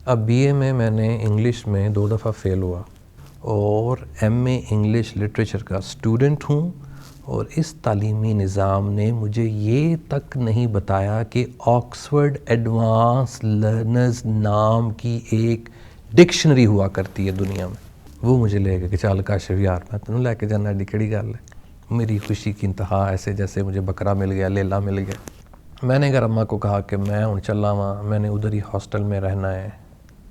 اب بی اے میں نے انگلش میں 2 دفعہ فیل ہوا اور ایم اے انگلش لٹریچر کا اسٹوڈنٹ ہوں، اور اس تعلیمی نظام نے مجھے یہ تک نہیں بتایا کہ آکسفورڈ ایڈوانس لرنرز نام کی ایک ڈکشنری ہوا کرتی ہے دنیا میں۔ وہ مجھے لے گئے کہ چل کاشف یار میں تینوں لے کے جانا، ایڈی کیڑی گل ہے۔ میری خوشی کی انتہا، ایسے جیسے مجھے بکرا مل گیا، لیلا مل گیا۔ میں نے گھر اماں کو کہا کہ میں ہوں چلا ہاں، میں نے ادھر ہی ہاسٹل میں رہنا ہے،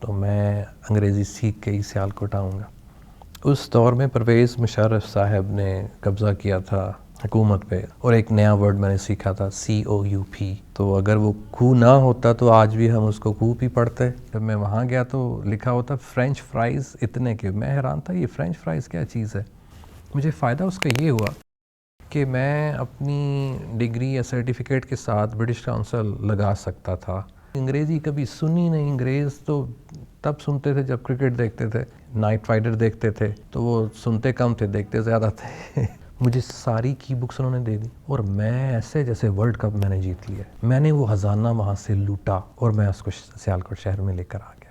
تو میں انگریزی سیکھ کے ہی سیالکوٹ آؤں گا۔ اس دور میں پرویز مشرف صاحب نے قبضہ کیا تھا حکومت پہ، اور ایک نیا ورڈ میں نے سیکھا تھا COUP۔ تو اگر وہ کو نہ ہوتا تو آج بھی ہم اس کو کوپ ہی پڑھتے۔ جب میں وہاں گیا تو لکھا ہوتا فرینچ فرائز اتنے کے، میں حیران تھا یہ فرینچ فرائز کیا چیز ہے۔ مجھے فائدہ اس کا یہ ہوا کہ میں اپنی ڈگری یا سرٹیفکیٹ کے ساتھ برٹش کونسل لگا سکتا تھا۔ انگریزی کبھی سنی نہیں، انگریز تو تب سنتے تھے جب کرکٹ دیکھتے تھے، نائٹ رائڈر دیکھتے تھے، تو وہ سنتے کم تھے دیکھتے زیادہ تھے۔ مجھے ساری کی بکس انہوں نے دے دی، اور میں ایسے جیسے ورلڈ کپ میں نے جیت لیا۔ میں نے وہ خزانہ وہاں سے لوٹا اور میں اس کو سیالکوٹ شہر میں لے کر آ گیا۔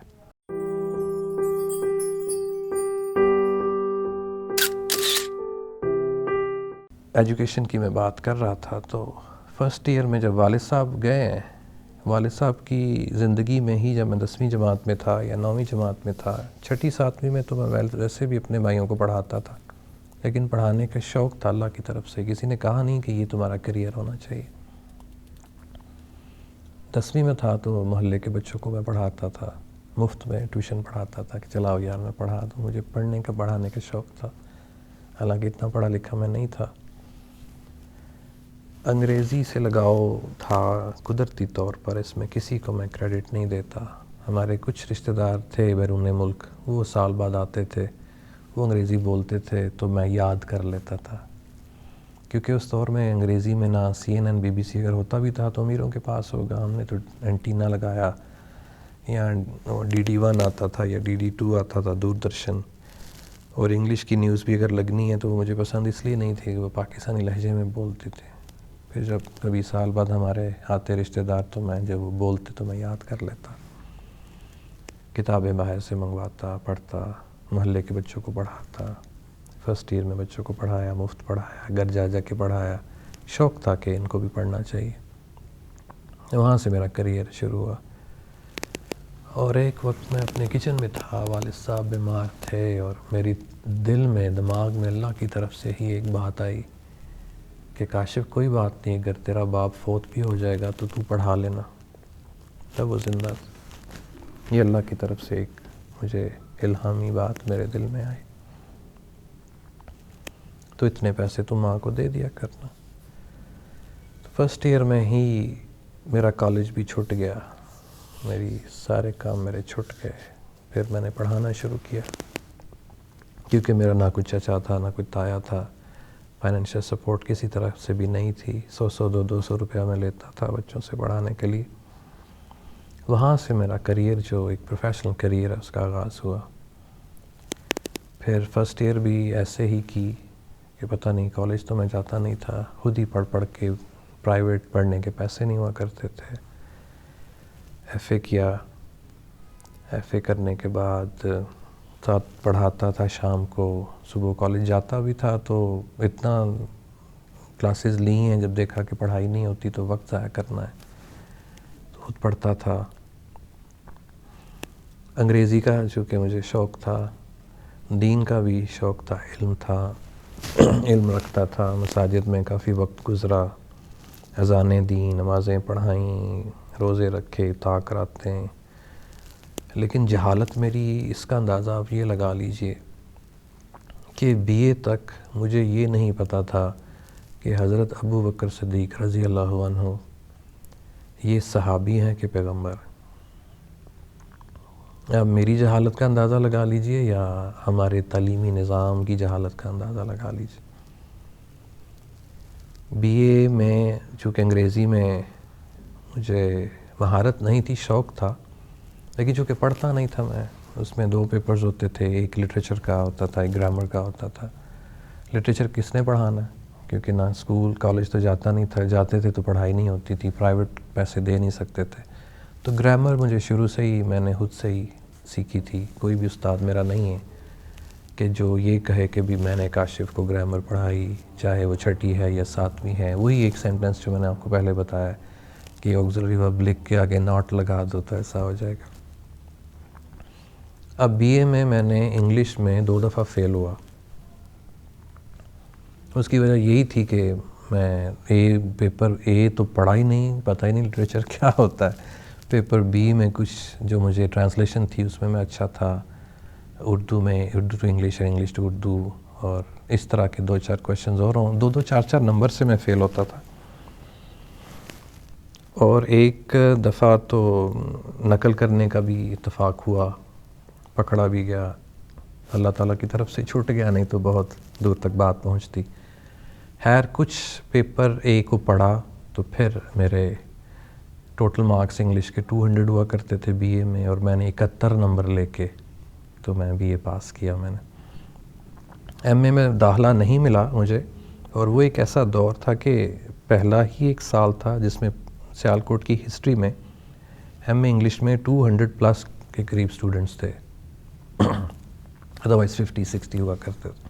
ایجوکیشن کی میں بات کر رہا تھا، تو فرسٹ ایئر میں جب والد صاحب گئے، والد صاحب کی زندگی میں ہی جب میں 10ویں جماعت میں تھا یا 9ویں جماعت میں تھا، 6ٹھی 7ویں میں تو میں ویسے بھی اپنے بھائیوں کو پڑھاتا تھا، لیکن پڑھانے کا شوق تھا اللہ کی طرف سے، کسی نے کہا نہیں کہ یہ تمہارا کریئر ہونا چاہیے۔ 10ویں میں تھا تو محلے کے بچوں کو میں پڑھاتا تھا، مفت میں ٹیوشن پڑھاتا تھا کہ چلاؤ یار میں پڑھا دوں۔ مجھے پڑھنے کا پڑھانے کا شوق تھا، حالانکہ اتنا پڑھا لکھا میں نہیں تھا۔ انگریزی سے لگاؤ تھا قدرتی طور پر، اس میں کسی کو میں کریڈٹ نہیں دیتا۔ ہمارے کچھ رشتہ دار تھے بیرون ملک، وہ سال بعد آتے تھے، وہ انگریزی بولتے تھے تو میں یاد کر لیتا تھا، کیونکہ اس دور میں انگریزی میں نہ CNN BBC اگر ہوتا بھی تھا تو امیروں کے پاس ہوگا۔ ہم نے تو اینٹینا لگایا، یا DD1 آتا تھا یا DD2 آتا تھا دوردرشن، اور انگلش کی نیوز بھی اگر لگنی ہے تو وہ مجھے پسند اس لیے نہیں تھی کہ وہ پاکستانی لہجے میں بولتے تھے۔ پھر جب کبھی سال بعد ہمارے آتے رشتہ دار تو میں جب وہ بولتے تو میں یاد کر لیتا، کتابیں باہر سے منگواتا، پڑھتا، محلے کے بچوں کو پڑھاتا۔ فرسٹ ایئر میں بچوں کو پڑھایا، مفت پڑھایا، گھر جا جا کے پڑھایا، شوق تھا کہ ان کو بھی پڑھنا چاہیے۔ وہاں سے میرا کریئر شروع ہوا۔ اور ایک وقت میں اپنے کچن میں تھا، والد صاحب بیمار تھے، اور میری دل میں دماغ میں اللہ کی طرف سے ہی ایک بات آئی کہ کاشف کوئی بات نہیں، اگر تیرا باپ فوت بھی ہو جائے گا تو پڑھا لینا۔ تب وہ زندہ تھا۔ یہ اللہ کی طرف سے ایک مجھے الہامی بات میرے دل میں آئی، تو اتنے پیسے تو ماں کو دے دیا کرنا۔ فرسٹ ایئر میں ہی میرا کالج بھی چھوٹ گیا، میری سارے کام میرے چھوٹ گئے۔ پھر میں نے پڑھانا شروع کیا، کیونکہ میرا نہ کوئی چچا تھا نہ کوئی تایا تھا، فائنینشیل سپورٹ کسی طرف سے بھی نہیں تھی۔ 100 200 روپیہ میں لیتا تھا بچوں سے پڑھانے کے لیے۔ وہاں سے میرا کریئر جو ایک پروفیشنل کریئر ہے اس کا آغاز ہوا۔ پھر فرسٹ ایئر بھی ایسے ہی کی کہ پتہ نہیں، کالج تو میں جاتا نہیں تھا، خود ہی پڑھ پڑھ کے، پرائیویٹ پڑھنے کے پیسے نہیں ہوا کرتے تھے۔ ایف اے کیا، ایف اے کرنے کے بعد ساتھ پڑھاتا تھا شام کو، صبح کالج جاتا بھی تھا، تو اتنا کلاسز لی ہیں، جب دیکھا کہ پڑھائی نہیں ہوتی تو وقت ضائع کرنا ہے تو خود پڑھتا تھا۔ انگریزی کا چونکہ مجھے شوق تھا، دین کا بھی شوق تھا، علم تھا، علم رکھتا تھا، مساجد میں کافی وقت گزرا، اذانیں دیں، نمازیں پڑھائیں، روزے رکھے، طاق راتیں۔ لیکن جہالت میری اس کا اندازہ آپ یہ لگا لیجئے کہ BA تک مجھے یہ نہیں پتہ تھا کہ حضرت ابو بکر صدیق رضی اللہ عنہ یہ صحابی ہیں کہ پیغمبر۔ اب میری جہالت کا اندازہ لگا لیجئے یا ہمارے تعلیمی نظام کی جہالت کا اندازہ لگا لیجئے۔ BA میں چونکہ انگریزی میں مجھے مہارت نہیں تھی، شوق تھا، لیکن چونکہ پڑھتا نہیں تھا میں، اس میں 2 پیپرز ہوتے تھے، ایک لٹریچر کا ہوتا تھا، ایک گرامر کا ہوتا تھا۔ لٹریچر کس نے پڑھانا ہے، کیونکہ نہ اسکول کالج تو جاتا نہیں تھا، جاتے تھے تو پڑھائی نہیں ہوتی تھی، پرائیویٹ پیسے دے نہیں سکتے تھے، تو تو گرامر مجھے شروع سے ہی میں نے خود سے ہی سیکھی تھی. کوئی بھی استاد میرا نہیں ہے کہ جو یہ کہے کہ بھی میں نے کاشف کو گرامر پڑھائی، چاہے وہ چھٹی ہے یا ساتویں ہے. وہی ایک سینٹنس جو میں نے آپ کو پہلے بتایا کہ آگزیلری ورب لکھ کے آگے ناٹ لگا دو تو ایسا ہو جائے گا. اب بی اے میں نے انگلش میں 2 دفعہ فیل ہوا. اس کی وجہ یہی تھی کہ میں پیپر اے تو پڑھا ہی نہیں، پتہ ہی نہیں لٹریچر کیا ہوتا ہے. پیپر بی میں کچھ جو مجھے ٹرانسلیشن تھی اس میں اچھا تھا، اردو ٹو انگلش اور انگلش ٹو اردو، اور اس طرح کے 2-4 کویشچنز اور 2-2 4-4 نمبر سے میں فیل ہوتا تھا. اور ایک دفعہ تو نقل کرنے کا بھی اتفاق ہوا، پکڑا بھی گیا. اللہ تعالیٰ کی طرف سے چھوٹ گیا، نہیں تو بہت دور تک بات پہنچتی. خیر کچھ پیپر اے کو پڑھا تو پھر میرے ٹوٹل مارکس انگلش کے 200 ہوا کرتے تھے بی اے میں، اور میں نے 71 نمبر لے کے تو میں بی اے پاس کیا. میں نے ایم اے میں داخلہ نہیں ملا مجھے، اور وہ ایک ایسا دور تھا کہ پہلا ہی ایک سال تھا جس میں سیالکوٹ کی ہسٹری میں ایم اے انگلش میں 200+ کے قریب سٹوڈنٹس تھے. ادروائز 50-60 ہوا کرتے تھے.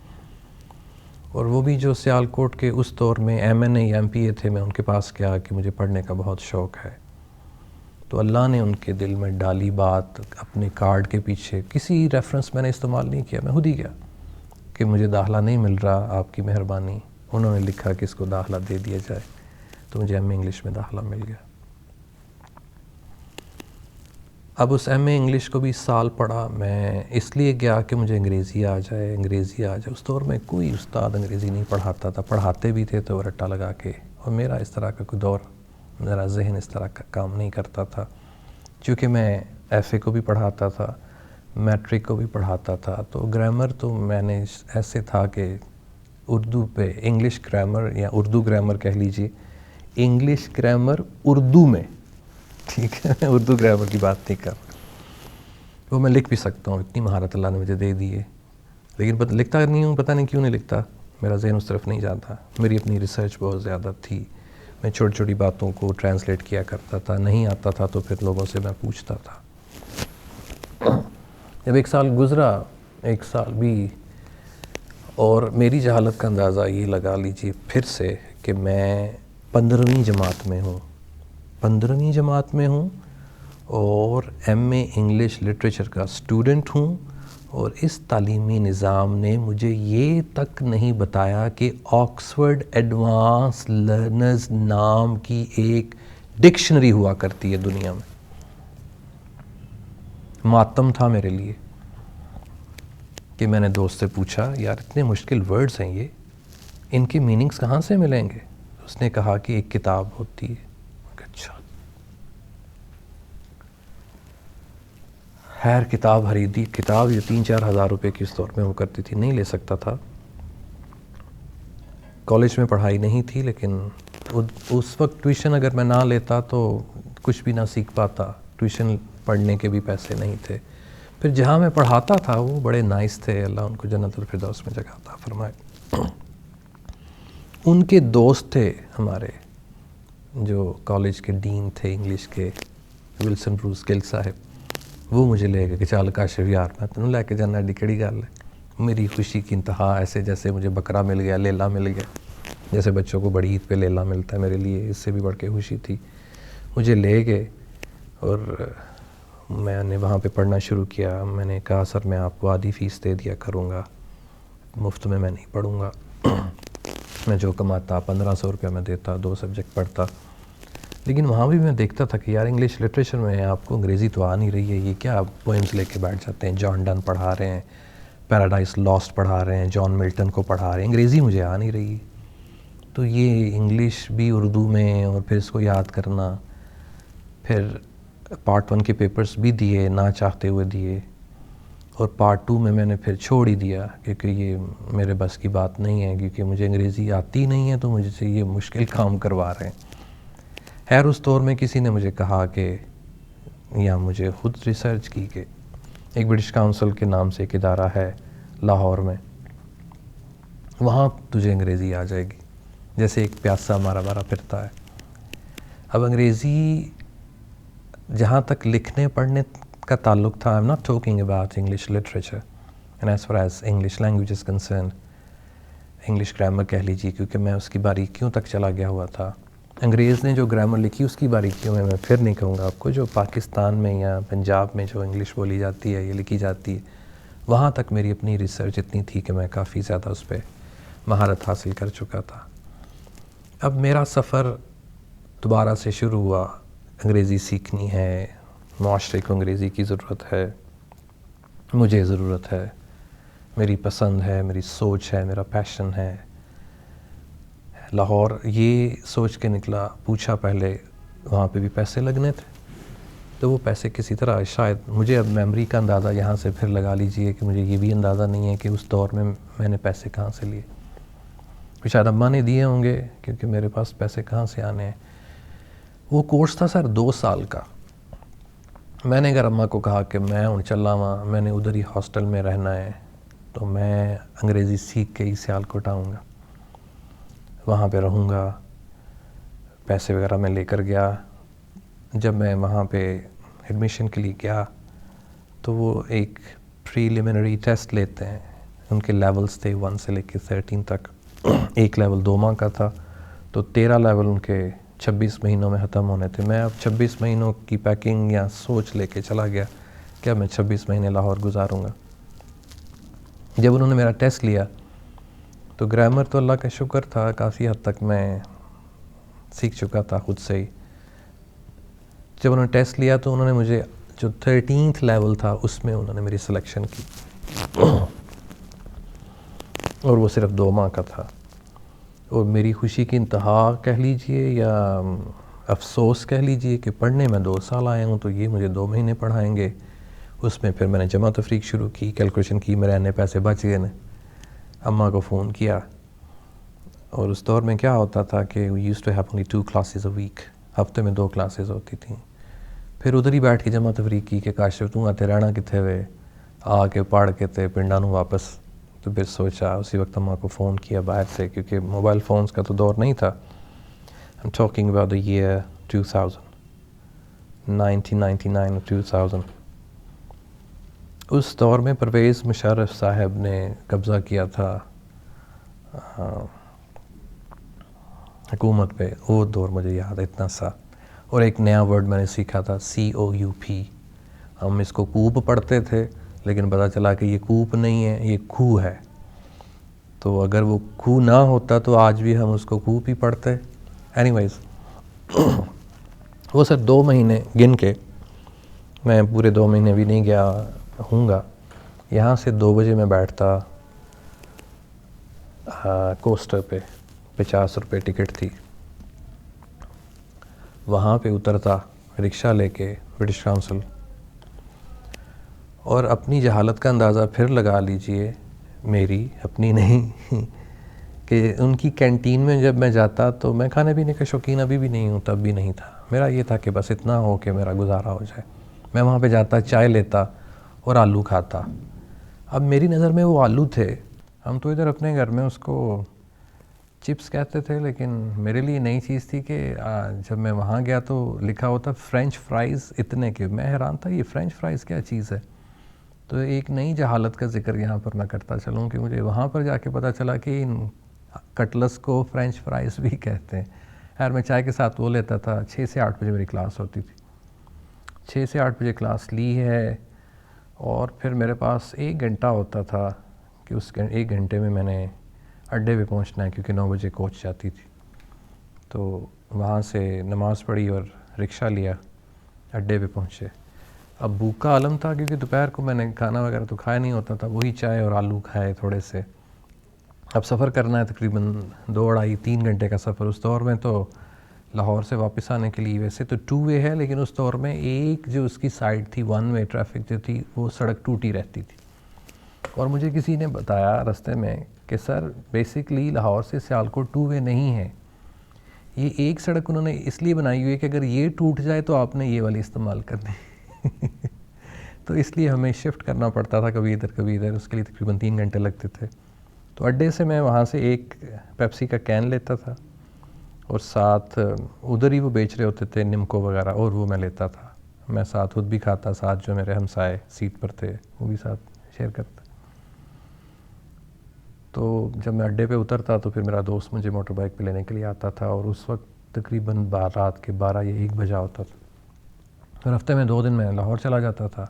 اور وہ بھی جو سیالکوٹ کے اس دور میں ایم این اے یا ایم پی اے تھے، میں ان کے پاس گیا کہ مجھے پڑھنے کا بہت شوق ہے. تو اللہ نے ان کے دل میں ڈالی بات اپنے کارڈ کے پیچھے. کسی ریفرنس میں نے استعمال نہیں کیا، میں خود ہی گیا کہ مجھے داخلہ نہیں مل رہا، آپ کی مہربانی. انہوں نے لکھا کہ اس کو داخلہ دے دیا جائے، تو مجھے ایم اے انگلش میں داخلہ مل گیا. اب اس ایم اے انگلش کو بھی سال پڑھا. میں اس لیے گیا کہ مجھے انگریزی آ جائے. اس دور میں کوئی استاد انگریزی نہیں پڑھاتا تھا، پڑھاتے بھی تھے تو رٹا لگا کے. اور میرا اس طرح کا کوئی دور، میرا ذہن اس طرح کا کام نہیں کرتا تھا. چونکہ میں ایف اے کو بھی پڑھاتا تھا، میٹرک کو بھی پڑھاتا تھا، تو گرامر تو میں نے ایسے تھا کہ اردو پہ انگلش گرامر یا اردو گرامر کہہ لیجئے، انگلش گرامر اردو میں، ٹھیک ہے، میں اردو گرامر کی بات نہیں کر رہا. وہ میں لکھ بھی سکتا ہوں، اتنی مہارت اللہ نے مجھے دے دی ہے، لیکن لکھتا نہیں ہوں. پتہ نہیں کیوں نہیں لکھتا، میرا ذہن اس طرف نہیں جاتا. میری اپنی ریسرچ بہت زیادہ تھی. میں چھوٹی چھوٹی باتوں کو ٹرانسلیٹ کیا کرتا تھا. نہیں آتا تھا تو پھر لوگوں سے میں پوچھتا تھا. جب 1 سال گزرا، 1 سال بھی، اور میری جہالت کا اندازہ یہ لگا لیجیے پھر سے کہ میں 15ویں جماعت میں ہوں. 15ویں جماعت میں ہوں اور ایم اے انگلش لٹریچر کا اسٹوڈنٹ ہوں. اور اس تعلیمی نظام نے مجھے یہ تک نہیں بتایا کہ آکسفورڈ ایڈوانس لرنرز نام کی ایک ڈکشنری ہوا کرتی ہے دنیا میں. ماتم تھا میرے لیے کہ میں نے دوست سے پوچھا، یار اتنے مشکل ورڈز ہیں، یہ ان کے میننگز کہاں سے ملیں گے؟ اس نے کہا کہ ایک کتاب ہوتی ہے. اچھا، خیر کتاب خریدی. کتاب یہ 3-4 ہزار روپے کی اس دور میں ہو کرتی تھی، نہیں لے سکتا تھا. کالج میں پڑھائی نہیں تھی، لیکن اس وقت ٹیوشن اگر میں نہ لیتا تو کچھ بھی نہ سیکھ پاتا. ٹیوشن پڑھنے کے بھی پیسے نہیں تھے. پھر جہاں میں پڑھاتا تھا وہ بڑے نائس تھے، اللہ ان کو جنت الفردوس میں جگہ عطا فرمائے. ان کے دوست تھے ہمارے جو کالج کے ڈین تھے انگلش کے، ولسن بروس گل صاحب. وہ مجھے لے گئے کہ چال کاشف یار میں تینوں لے کے جانا، ایڈی کیڑی گل ہے. میری خوشی کی انتہا، ایسے جیسے مجھے بکرا مل گیا، لیلا مل گیا. جیسے بچوں کو بڑی عید پہ لیلا ملتا ہے، میرے لیے اس سے بھی بڑھ کے خوشی تھی. مجھے لے گئے اور میں نے وہاں پہ پڑھنا شروع کیا. میں نے کہا سر میں آپ کو آدھی فیس دے دیا کروں گا، مفت میں نہیں پڑھوں گا. میں جو کماتا 1500 روپیہ میں دیتا، 2 سبجیکٹ پڑھتا. لیکن وہاں بھی میں دیکھتا تھا کہ یار انگلش لٹریچر میں آپ کو انگریزی تو آ نہیں رہی ہے، یہ کیا پوئمز لے کے بیٹھ جاتے ہیں. جان ڈن پڑھا رہے ہیں، پیراڈائز لاسٹ پڑھا رہے ہیں، جان ملٹن کو پڑھا رہے ہیں، انگریزی مجھے آ نہیں رہی. تو یہ انگلش بھی اردو میں، اور پھر اس کو یاد کرنا. پھر پارٹ 1 کے پیپرز بھی دیے، نہ چاہتے ہوئے دیے. اور پارٹ 2 میں نے پھر چھوڑ ہی دیا کیونکہ یہ میرے بس کی بات نہیں ہے، کیونکہ مجھے انگریزی آتی نہیں ہے تو مجھ سے یہ مشکل کام کروا رہے ہیں. خیر اس دور میں کسی نے مجھے کہا کہ، یا مجھے خود ریسرچ کی کہ ایک برٹش کاؤنسل کے نام سے ایک ادارہ ہے لاہور میں، وہاں تجھے انگریزی آ جائے گی، جیسے ایک پیاسا مارا مارا پھرتا ہے. اب انگریزی جہاں تک لکھنے پڑھنے کا تعلق تھا, I am not talking about English literature and as far as English language is concern, English grammar کہہ لیجیے, کیونکہ میں اس کی باریکیوں تک چلا گیا ہوا تھا. انگریز نے جو گرامر لکھی اس کی باریکیوں میں پھر نہیں کہوں گا آپ کو. جو پاکستان میں یا پنجاب میں جو انگلش بولی جاتی ہے یا لکھی جاتی ہے, وہاں تک میری اپنی ریسرچ اتنی تھی کہ میں کافی زیادہ اس پہ مہارت حاصل کر چکا تھا. اب میرا سفر دوبارہ سے شروع ہوا. انگریزی سیکھنی ہے, معاشرے کو انگریزی کی ضرورت ہے, مجھے ضرورت ہے, میری پسند ہے, میری سوچ ہے, میرا پیشن ہے. لاہور یہ سوچ کے نکلا, پوچھا پہلے وہاں پہ بھی پیسے لگنے تھے, تو وہ پیسے کسی طرح شاید مجھے اب میموری کا اندازہ یہاں سے پھر لگا لیجئے کہ مجھے یہ بھی اندازہ نہیں ہے کہ اس دور میں نے پیسے کہاں سے لیے. شاید اماں نے دیے ہوں گے, کیونکہ میرے پاس پیسے کہاں سے آنے ہیں. وہ کورس تھا سر 2 سال کا. میں نے اگر اماں کو کہا کہ میں ہوں چلا ہوا, میں نے ادھر ہی ہاسٹل میں رہنا ہے, تو میں انگریزی سیکھ کے ہی سیالکوٹ آؤں گا, وہاں پہ رہوں گا. پیسے وغیرہ میں لے کر گیا. جب میں وہاں پہ ایڈمیشن کے لیے گیا تو وہ ایک پریلیمنری ٹیسٹ لیتے ہیں. ان کے لیولز تھے 1 سے لے کے 13 تک. ایک لیول 2 ماہ کا تھا, تو 13 لیول ان کے 26 مہینوں میں ختم ہونے تھے. میں اب 26 مہینوں کی پیکنگ یا سوچ لے کے چلا گیا کہ میں 26 مہینے لاہور گزاروں گا. جب انہوں نے میرا ٹیسٹ لیا تو گرامر تو اللہ کا شکر تھا, کافی حد تک میں سیکھ چکا تھا خود سے ہی. جب انہوں نے ٹیسٹ لیا تو انہوں نے مجھے جو 13th لیول تھا اس میں انہوں نے میری سلیکشن کی, اور وہ صرف 2 ماہ کا تھا. اور میری خوشی کی انتہا کہہ لیجئے یا افسوس کہہ لیجئے کہ پڑھنے میں 2 سال آیا ہوں, تو یہ مجھے 2 مہینے پڑھائیں گے. اس میں پھر میں نے جمع تفریق شروع کی, کیلکولیشن کی, میرے اتنے پیسے بچ گئے نے. اماں کو فون کیا, اور اس دور میں کیا ہوتا تھا کہ we used to have only 2 classes a week, ہفتے میں 2 کلاسز ہوتی تھیں. پھر ادھر ہی بیٹھ کے جمع تفریق کی کہ کاش تو آتے رہنا کتنے وے, آ کے پڑھ کے تے پنڈا نوں واپس. تو پھر سوچا, اسی وقت اماں کو فون کیا باہر سے, کیونکہ موبائل فونز کا تو دور نہیں تھا. I'm talking about the year 2000, 1999 or 2000. اس دور میں پرویز مشرف صاحب نے قبضہ کیا تھا حکومت پہ. وہ دور مجھے یاد ہے اتنا سا. اور ایک نیا ورڈ میں نے سیکھا تھا, COUP. ہم اس کو کوپ پڑھتے تھے, لیکن پتہ چلا کہ یہ کوپ نہیں ہے, یہ کھو ہے. تو اگر وہ کھو نہ ہوتا تو آج بھی ہم اس کو کوپ ہی پڑھتے. اینی وائز وہ سر 2 مہینے گن کے, میں پورے 2 مہینے بھی نہیں گیا ہوں گا. یہاں سے 2 بجے میں بیٹھتا کوسٹر پہ, 50 روپے ٹکٹ تھی. وہاں پہ اترتا رکشہ لے کے برٹش کاؤنسل, اور اپنی جہالت کا اندازہ پھر لگا لیجئے, میری اپنی نہیں, کہ ان کی کینٹین میں جب میں جاتا تو میں کھانے پینے کا شوقین ابھی بھی نہیں ہوں, تب بھی نہیں تھا. میرا یہ تھا کہ بس اتنا ہو کہ میرا گزارا ہو جائے. میں وہاں پہ جاتا, چائے لیتا اور آلو کھاتا. اب میری نظر میں وہ آلو تھے. ہم تو ادھر اپنے گھر میں اس کو چپس کہتے تھے, لیکن میرے لیے نئی چیز تھی کہ جب میں وہاں گیا تو لکھا ہوتا فرینچ فرائز اتنے کے. میں حیران تھا یہ فرینچ فرائز کیا چیز ہے. تو ایک نئی جہالت کا ذکر یہاں پر میں کرتا چلوں کہ مجھے وہاں پر جا کے پتہ چلا کہ ان کٹلس کو فرینچ فرائز بھی کہتے ہیں. خیر میں چائے کے ساتھ وہ لیتا تھا. 6 سے 8 بجے میری کلاس ہوتی تھی. 6 سے 8 بجے کلاس لی ہے, اور پھر میرے پاس 1 گھنٹہ ہوتا تھا کہ اس 1 گھنٹے میں نے اڈے پہ پہنچنا ہے, کیونکہ 9 بجے کوچ جاتی تھی. تو وہاں سے نماز پڑھی اور رکشہ لیا, اڈے پہ پہنچے. اب بھوک کا عالم تھا, کیونکہ دوپہر کو میں نے کھانا وغیرہ تو کھایا نہیں ہوتا تھا, وہی چائے اور آلو کھائے تھوڑے سے. اب سفر کرنا ہے تقریباً 2-2.5-3 گھنٹے کا سفر. اس دور میں تو لاہور سے واپس آنے کے لیے ویسے تو 2 وے ہے, لیکن اس دور میں ایک جو اس کی سائڈ تھی 1 وے ٹریفک جو تھی, وہ سڑک ٹوٹی رہتی تھی. اور مجھے کسی نے بتایا رستے میں کہ سر بیسکلی لاہور سے سیالکوٹ 2 وے نہیں ہے, یہ ایک سڑک انہوں نے اس لیے بنائی ہوئی ہے کہ اگر یہ ٹوٹ جائے تو آپ نے یہ والی استعمال کرنی. تو اس لیے ہمیں شفٹ کرنا پڑتا تھا, کبھی ادھر کبھی ادھر. اس کے لیے تقریباً 3 گھنٹے لگتے تھے. تو اڈے سے میں وہاں سے ایک پیپسی کا کین لیتا تھا, اور ساتھ ادھر ہی وہ بیچ رہے ہوتے تھے نمکو وغیرہ, اور وہ میں لیتا تھا. میں ساتھ خود بھی کھاتا, ساتھ جو میرے ہمسائے سیٹ پر تھے وہ بھی ساتھ شیئر کرتا. تو جب میں اڈے پہ اترتا تو پھر میرا دوست مجھے موٹر بائک پہ لینے کے لیے آتا تھا, اور اس وقت تقریباً رات کے 12 یا 1 بجا ہوتا تھا. اور ہفتے میں 2 دن میں لاہور چلا جاتا تھا.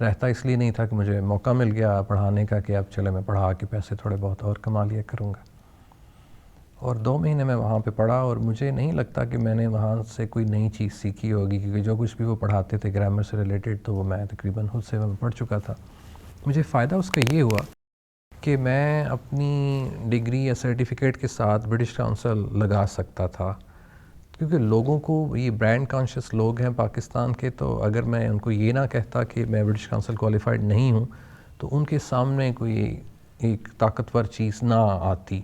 رہتا اس لیے نہیں تھا کہ مجھے موقع مل گیا پڑھانے کا کہ اب چلے میں پڑھا کے پیسے تھوڑے بہت اور کما لیا کروں گا. اور 2 مہینے میں وہاں پہ پڑھا, اور مجھے نہیں لگتا کہ میں نے وہاں سے کوئی نئی چیز سیکھی ہوگی, کیونکہ جو کچھ بھی وہ پڑھاتے تھے گرامر سے ریلیٹڈ تو وہ میں تقریباً خود سے پڑھ چکا تھا. مجھے فائدہ اس کا یہ ہوا کہ میں اپنی ڈگری یا سرٹیفکیٹ کے ساتھ برٹش کاؤنسل لگا سکتا تھا, کیونکہ لوگوں کو, یہ برانڈ کانشیس لوگ ہیں پاکستان کے, تو اگر میں ان کو یہ نہ کہتا کہ میں برٹش کاؤنسل کوالیفائڈ نہیں ہوں تو ان کے سامنے کوئی ایک طاقتور چیز نہ آتی.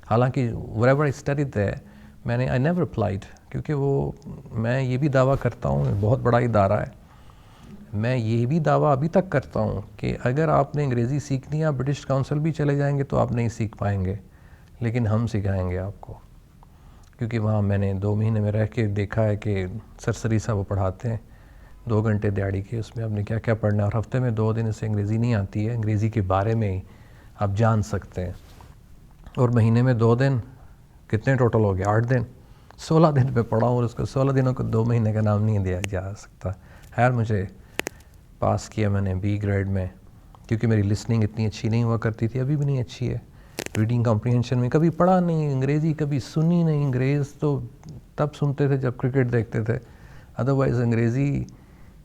حالانکہ wherever I studied there میں نے I never applied, کیونکہ وہ, میں یہ بھی دعویٰ کرتا ہوں, بہت بڑا ادارہ ہے, میں یہ بھی دعویٰ ابھی تک کرتا ہوں کہ اگر آپ نے انگریزی سیکھنی ہے, آپ برٹش کاؤنسل بھی چلے جائیں گے تو آپ نہیں سیکھ پائیں گے, لیکن ہم سکھائیں گے آپ کو. کیونکہ وہاں میں نے 2 مہینے میں رہ کے دیکھا ہے کہ سرسری صاحب وہ پڑھاتے ہیں 2 گھنٹے دیہڑی کے, اس میں آپ نے کیا کیا پڑھنا ہے, اور ہفتے میں 2 دن سے انگریزی نہیں آتی ہے, انگریزی کے بارے میں ہی آپ جان سکتے ہیں. اور مہینے میں 2 دن, کتنے ٹوٹل ہو گئے, 8 دن, 16 دن پہ پڑھا ہوں, اور اس کو 16 دنوں کو 2 مہینے کا نام نہیں دیا جا سکتا. خیر مجھے پاس کیا میں نے B گریڈ میں, کیونکہ میری لسننگ اتنی اچھی نہیں ہوا کرتی تھی, ابھی بھی نہیں اچھی ہے. ریڈنگ کمپریہنشن میں کبھی پڑھا نہیں انگریزی, کبھی سنی نہیں. انگریز تو تب سنتے تھے جب کرکٹ دیکھتے تھے, ادروائز انگریزی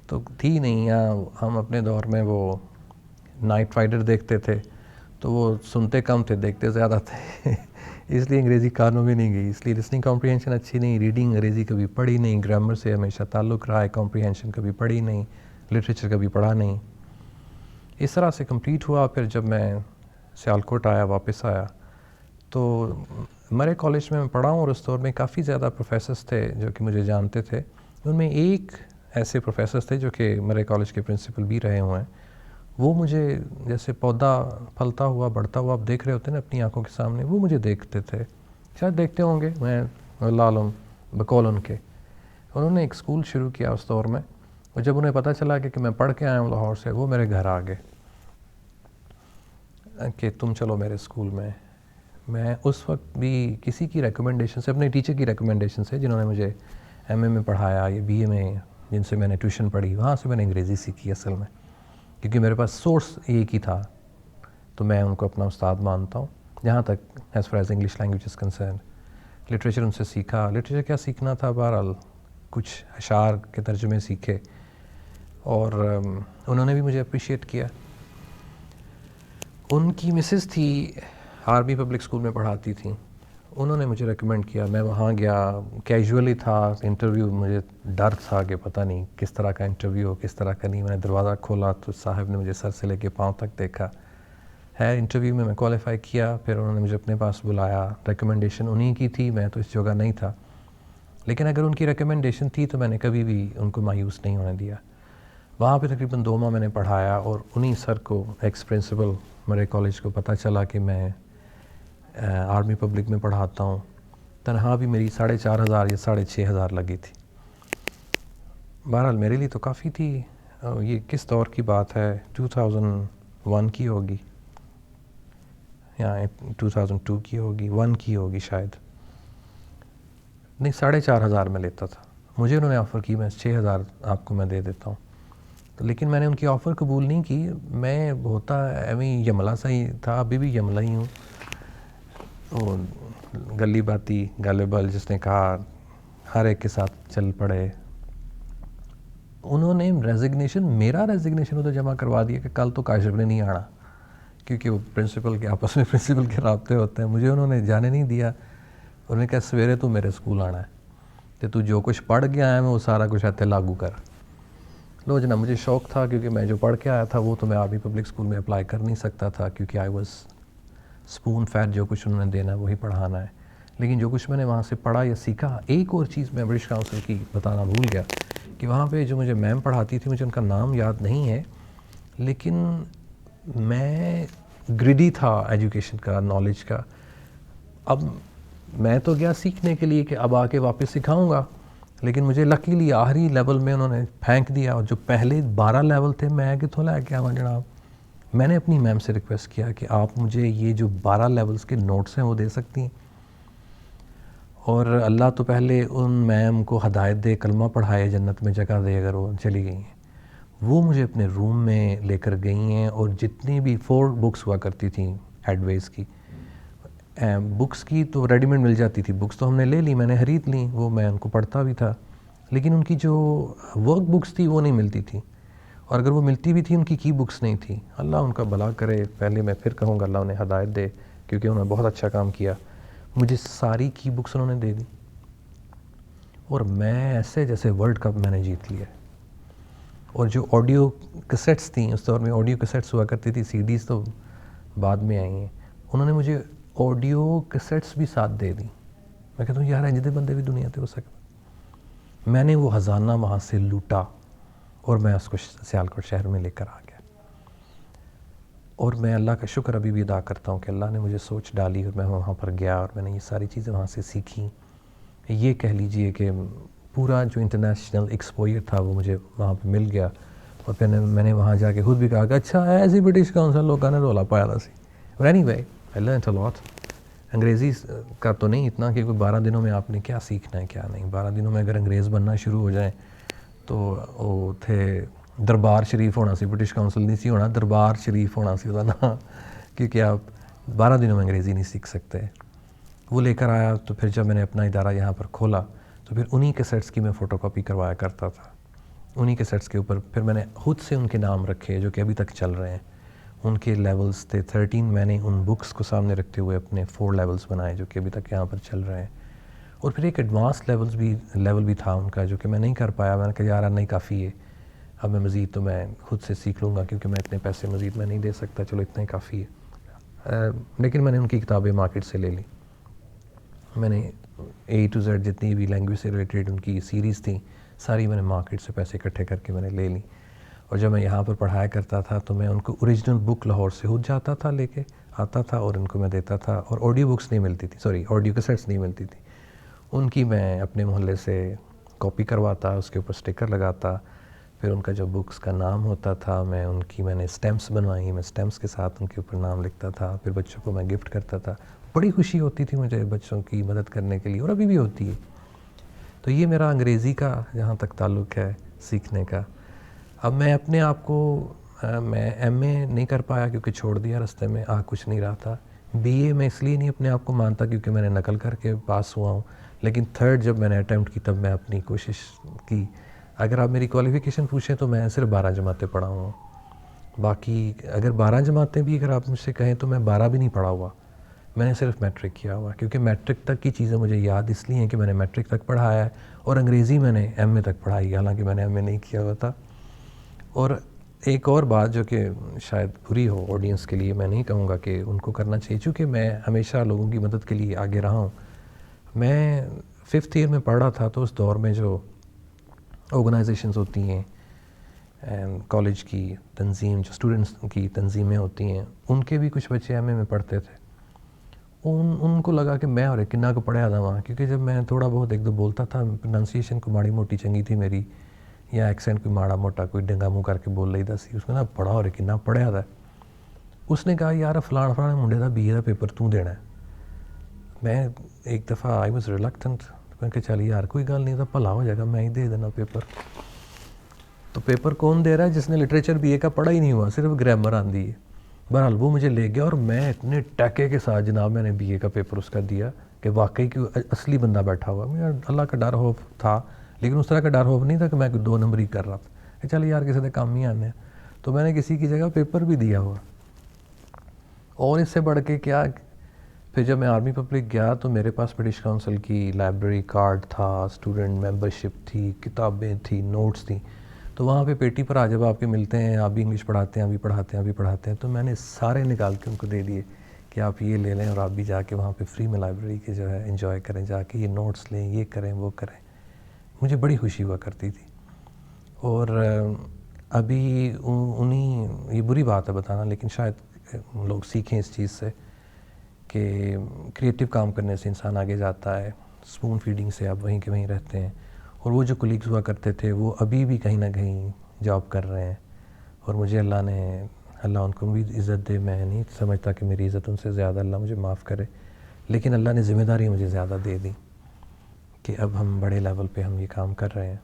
تو تھی نہیں. یا ہم اپنے دور میں وہ نائٹ رائڈر دیکھتے تھے تو وہ سنتے کم تھے, دیکھتے زیادہ تھے, اس لیے انگریزی کانوں میں نہیں گئی. اس لیے لسننگ کمپریہنشن اچھی نہیں, ریڈنگ انگریزی کبھی پڑھی نہیں, گرامر سے ہمیشہ تعلق رہا ہے, کمپریہنشن کبھی پڑھی نہیں, لٹریچر کبھی پڑھا نہیں. اس طرح سے کمپلیٹ ہوا. پھر جب میں سیالکوٹ آیا, واپس آیا, تو مرے کالج میں پڑھا ہوں, اور اس دور میں کافی زیادہ پروفیسرس تھے جو کہ مجھے جانتے تھے. ان میں ایک ایسے پروفیسرس تھے جو کہ مرے کالج کے پرنسپل بھی رہے ہوئے ہیں. وہ مجھے جیسے پودا پھلتا ہوا بڑھتا ہوا آپ دیکھ رہے ہوتے ہیں نا اپنی آنکھوں کے سامنے, وہ مجھے دیکھتے تھے, شاید دیکھتے ہوں گے, میں اللہ عالم, بقول ان کے. انہوں نے ایک اسکول شروع کیا اس دور میں, اور جب انہیں پتہ چلا کہ میں پڑھ کے آیا ہوں لاہور سے, وہ میرے گھر آ گئے کہ تم چلو میرے اسکول میں. میں اس وقت بھی کسی کی ریکمنڈیشن سے, اپنے ٹیچر کی ریکمنڈیشن سے, جنہوں نے مجھے ایم اے میں پڑھایا یا بی اے میں, جن سے میں نے ٹیوشن پڑھی, وہاں سے میں نے انگریزی سیکھی اصل میں, کیونکہ میرے پاس سورس ایک ہی تھا, تو میں ان کو اپنا استاد مانتا ہوں. جہاں تک as far as English language is concerned, literature ان سے سیکھا. لٹریچر کیا سیکھنا تھا, بہرحال کچھ اشعار کے ترجمے سیکھے, اور انہوں نے بھی مجھے اپریشیٹ کیا. ان کی مسز تھی, آرمی پبلک اسکول میں پڑھاتی تھیں, انہوں نے مجھے ریکمینڈ کیا. میں وہاں گیا, کیجولی تھا انٹرویو, مجھے ڈر تھا کہ پتہ نہیں کس طرح کا انٹرویو ہو, کس طرح کا نہیں. میں نے دروازہ کھولا تو صاحب نے مجھے سر سے لے کے پاؤں تک دیکھا. انٹرویو میں کوالیفائی کیا, پھر انہوں نے مجھے اپنے پاس بلایا. ریکمنڈیشن انہی کی تھی, میں تو اس جگہ نہیں تھا, لیکن اگر ان کی ریکمنڈیشن تھی تو میں نے کبھی بھی ان کو مایوس نہیں ہونے دیا. وہاں پہ تقریباً 2 ماہ میں نے پڑھایا, اور انہی سر کو, ایکس پرنسپل مرے کالج کو, پتہ چلا کہ میں آرمی پبلک میں پڑھاتا ہوں. تنہا بھی میری 4,500 یا 6,500 لگی تھی. بہرحال میرے لیے تو کافی تھی. یہ کس دور کی بات ہے, 2001 کی ہوگی یا 2002 کی ہوگی, 1 کی ہوگی شاید, نہیں 4,500 میں لیتا تھا. مجھے انہوں نے آفر کی, میں 6,000 آپ کو میں دے دیتا ہوں, لیکن میں نے ان کی آفر قبول نہیں کی. میں ہوتا ایویں یملا سا ہی تھا, ابھی بھی یملا ہی ہوں, وہ گلی باتی گالے بل جس نے کہا ہر ایک کے ساتھ چل پڑے. انہوں نے ریزگنیشن, میرا ریزگنیشن ادھر جمع کروا دیا کہ کل تو کاشف نے نہیں آنا, کیونکہ وہ پرنسپل کے آپس میں پرنسپل کے رابطے ہوتے ہیں. مجھے انہوں نے جانے نہیں دیا. انہوں نے کہا سویرے تو میرے اسکول آنا ہے, کہ تو جو کچھ پڑھ کے آیا میں وہ سارا کچھ ایتے لاگو کر. لو جناب, مجھے شوق تھا, کیونکہ میں جو پڑھ کے آیا تھا وہ تو میں آرمی پبلک اسکول میں اپلائی کر نہیں سکتا تھا, کیونکہ آئی واز اسپون فیڈ, جو کچھ انہوں نے دینا ہے وہی پڑھانا ہے. لیکن جو کچھ میں نے وہاں سے پڑھا یا سیکھا, ایک اور چیز میں برٹش کاؤنسل کی بتانا بھول گیا, کہ وہاں پہ جو مجھے میم پڑھاتی تھی, مجھے ان کا نام یاد نہیں ہے, لیکن میں گریڈی تھا ایجوکیشن کا, نالج کا. اب میں تو گیا سیکھنے کے لیے کہ اب آ کے واپس سکھاؤں گا, لیکن مجھے لکیلی آخری لیول میں انہوں نے پھینک دیا, اور جو پہلے 12 لیول تھے میں کتوں لے کے آواں جناب. میں نے اپنی میم سے ریکویسٹ کیا کہ آپ مجھے یہ جو 12 لیولز کے نوٹس ہیں وہ دے سکتی ہیں, اور اللہ تو پہلے ان میم کو ہدایت دے, کلمہ پڑھائے, جنت میں جگہ دے اگر وہ چلی گئی ہیں. وہ مجھے اپنے روم میں لے کر گئی ہیں, اور جتنی بھی 4 بکس ہوا کرتی تھیں ایڈ ویز کی, بکس کی تو ریڈی میڈ مل جاتی تھی, بکس تو ہم نے لے لی, میں نے خرید لی, وہ میں ان کو پڑھتا بھی تھا, لیکن ان کی جو ورک بکس تھی وہ نہیں ملتی تھی, اور اگر وہ ملتی بھی تھی ان کی بکس نہیں تھی. اللہ ان کا بھلا کرے, پہلے میں پھر کہوں گا اللہ انہیں ہدایت دے, کیونکہ انہوں نے بہت اچھا کام کیا. مجھے ساری کی بکس انہوں نے دے دی, اور میں ایسے جیسے ورلڈ کپ میں نے جیت لیا. اور جو آڈیو کیسٹس تھیں, اس دور میں آڈیو کیسٹس ہوا کرتی تھی, سی ڈیز تو بعد میں آئی ہیں, انہوں نے مجھے آڈیو کیسٹس بھی ساتھ دے دیں. میں کہتا ہوں یار انجدے بندے بھی دنیا تے ہو سکتے. میں نے وہ خزانہ وہاں سے لوٹا, اور میں اس کو سیالکوٹ شہر میں لے کر آ گیا. اور میں اللہ کا شکر ابھی بھی ادا کرتا ہوں کہ اللہ نے مجھے سوچ ڈالی, اور میں وہاں پر گیا, اور میں نے یہ ساری چیزیں وہاں سے سیکھیں. یہ کہہ لیجئے کہ پورا جو انٹرنیشنل ایکسپوئر تھا وہ مجھے وہاں پہ مل گیا. اور پھر میں نے وہاں جا کے خود بھی کہا کہ اچھا ایسی برٹش کاؤنسل لوگوں نے رولا پایا تھا سی. Any way I learned a لاٹ. انگریزی کا تو نہیں اتنا کہ کوئی 12 دنوں میں آپ نے کیا سیکھنا ہے کیا نہیں. 12 دنوں میں اگر انگریز بننا شروع ہو جائیں تو وہ تھے دربار شریف ہونا سی, برٹش کاؤنسل نہیں سی ہونا, دربار شریف ہونا سی ہوتا نا, کیونکہ آپ 12 دنوں میں انگریزی نہیں سیکھ سکتے. وہ لے کر آیا, تو پھر جب میں نے اپنا ادارہ یہاں پر کھولا تو پھر انہی کیسٹس کی میں فوٹو کاپی کروایا کرتا تھا. انہی کیسٹس کے اوپر پھر میں نے خود سے ان کے نام رکھے جو کہ ابھی تک چل رہے ہیں. ان کے لیولز تھے 13, میں نے ان بکس کو سامنے رکھتے ہوئے اپنے 4 لیولز بنائے جو کہ ابھی تک یہاں پر چل رہے ہیں. اور پھر ایک ایڈوانس لیول بھی تھا ان کا جو کہ میں نہیں کر پایا. میں نے کہا یار نہیں کافی ہے, اب میں مزید تو میں خود سے سیکھ لوں گا, کیونکہ میں اتنے پیسے مزید میں نہیں دے سکتا, چلو اتنا ہی کافی ہے. لیکن میں نے ان کی کتابیں مارکیٹ سے لے لی. میں نے A to Z جتنی بھی لینگویج سے ریلیٹڈ ان کی سیریز تھیں ساری میں نے مارکیٹ سے پیسے اکٹھے کر کے میں نے لے لی. اور جب میں یہاں پر پڑھایا کرتا تھا تو میں ان کو اوریجنل بک لاہور سے خود جاتا تھا لے کے آتا تھا, اور ان کو میں دیتا تھا. اور آڈیو بکس نہیں ملتی تھی, آڈیو کیسٹس نہیں ملتی تھی, ان کی میں اپنے محلے سے کاپی کرواتا, اس کے اوپر اسٹیکر لگاتا. پھر ان کا جو بکس کا نام ہوتا تھا میں نے اسٹیمپس بنوائی, میں اسٹیمپس کے ساتھ ان کے اوپر نام لکھتا تھا. پھر بچوں کو میں گفٹ کرتا تھا. بڑی خوشی ہوتی تھی مجھے بچوں کی مدد کرنے کے لیے, اور ابھی بھی ہوتی ہے. تو یہ میرا انگریزی کا جہاں تک تعلق ہے سیکھنے کا. اب میں اپنے آپ کو میں ایم اے نہیں کر پایا کیونکہ چھوڑ دیا رستے میں, کچھ نہیں رہا تھا. بی اے میں اس لیے نہیں اپنے آپ کو مانتا کیونکہ میں نے نقل کر کے پاس ہوا ہوں, لیکن 3rd جب میں نے اٹیمپٹ کی تب میں اپنی کوشش کی. اگر آپ میری کوالیفیکیشن پوچھیں تو میں صرف 12 جماعتیں پڑھا ہوا ہوں. باقی اگر 12 جماعتیں بھی اگر آپ مجھ سے کہیں تو میں 12 بھی نہیں پڑھا ہوا, میں نے صرف میٹرک کیا ہوا. کیونکہ میٹرک تک کی چیزیں مجھے یاد اس لیے ہیں کہ میں نے میٹرک تک پڑھایا ہے, اور انگریزی میں نے ایم اے تک پڑھائی ہے, حالانکہ میں نے ایم اے نہیں کیا ہوا تھا. اور ایک اور بات جو کہ شاید بری ہو آڈینس کے لیے, میں نہیں کہوں گا کہ ان کو کرنا چاہیے, چونکہ میں ہمیشہ لوگوں کی مدد کے لیے آگے رہا ہوں. میں 5th ایئر میں پڑھ رہا تھا تو اس دور میں جو آرگنائزیشنز ہوتی ہیں کالج کی تنظیم, جو اسٹوڈنٹس کی تنظیمیں ہوتی ہیں, ان کے بھی کچھ بچے ایم اے میں پڑھتے تھے. ان کو لگا کہ میں اور کنہ کو پڑھیا تھا وہاں, کیونکہ جب میں تھوڑا بہت ایک دو بولتا تھا, پروننسیشن کو ماڑی موٹی چنگی تھی میری, یا ایکسینٹ کوئی ماڑا موٹا کوئی ڈنگا منہ کر کے بول لئی دا سی, اس کو نا پڑھا اور کنہ پڑھیا تھا. اس نے کہا یار فلاں Monday the BA the paper تو دینا ہے. میں ایک دفعہ آئی واز ریلکٹنٹ, میں کہ چل یار کوئی گل نہیں, تھا بھلا ہو جائے گا, میں ہی دے دینا پیپر. تو پیپر کون دے رہا ہے؟ جس نے لٹریچر BA کا پڑھا ہی نہیں ہوا, صرف گرامر آندی ہے. بہرحال وہ مجھے لے گیا, اور میں اتنے ٹیکے کے ساتھ جناب میں نے BA کا پیپر اس کا دیا کہ واقعی کہ اصلی بندہ بیٹھا ہوا. میرا اللہ کا ڈر خوف تھا, لیکن اس طرح کا ڈر خوف نہیں تھا کہ میں کوئی 2 نمبر ہی کر رہا تھا, کہ چل یار کسی دے کام ہی آنے. تو میں نے کسی کی جگہ پیپر بھی دیا ہوا. اور اس سے بڑھ کے کیا, پھر جب میں آرمی پبلک گیا تو میرے پاس برٹش کاؤنسل کی لائبریری کارڈ تھا, اسٹوڈنٹ ممبرشپ تھی, کتابیں تھیں, نوٹس تھیں. تو وہاں پہ پیٹی پر جب آپ کے ملتے ہیں, آپ بھی انگلش پڑھاتے ہیں, ابھی پڑھاتے ہیں, تو میں نے سارے نکال کے ان کو دے دیے کہ آپ یہ لے لیں, اور آپ بھی جا کے وہاں پہ فری میں لائبریری کے جو ہے انجوائے کریں, جا کے یہ نوٹس لیں, یہ کریں وہ کریں. مجھے بڑی خوشی ہوا کرتی تھی. اور ابھی انہیں, یہ بری بات ہے بتانا, لیکن شاید لوگ سیکھیں اس چیز سے کہ کریٹیو کام کرنے سے انسان آگے جاتا ہے. اسپون فیڈنگ سے آپ وہیں کے وہیں رہتے ہیں, اور وہ جو کولیگز ہوا کرتے تھے وہ ابھی بھی کہیں نہ کہیں جاب کر رہے ہیں، اور مجھے اللہ ان کو بھی عزت دے، میں نہیں سمجھتا کہ میری عزت ان سے زیادہ، اللہ مجھے معاف کرے، لیکن اللہ نے ذمہ داری مجھے زیادہ دے دی کہ اب ہم بڑے لیول پہ ہم یہ کام کر رہے ہیں.